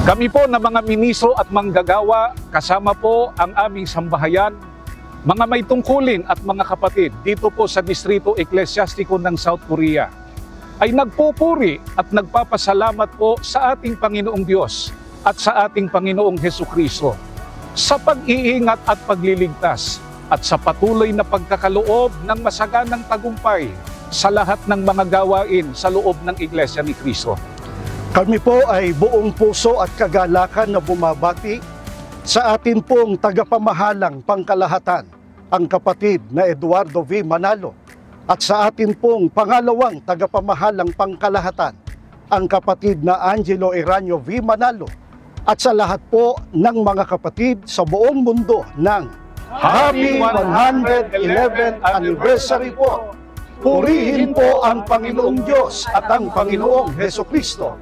Kami po na mga ministro at manggagawa, kasama po ang aming sambahayan, mga may tungkulin at mga kapatid dito po sa Distrito Eklesyastiko ng South Korea, ay nagpupuri at nagpapasalamat po sa ating Panginoong Diyos at sa ating Panginoong Hesukristo sa pag-iingat at pagliligtas at sa patuloy na pagkakaloob ng masaganang tagumpay sa lahat ng mga gawain sa loob ng Iglesia ni Cristo. Kami po ay buong puso at kagalakan na bumabati sa atin pong tagapamahalang pangkalahatan, ang kapatid na Eduardo V. Manalo, at sa atin pong pangalawang tagapamahalang pangkalahatan, ang kapatid na Angelo Eranio V. Manalo, at sa lahat po ng mga kapatid sa buong mundo ng Happy 111th Anniversary po! Purihin po ang Panginoong Diyos at ang Panginoong Hesukristo.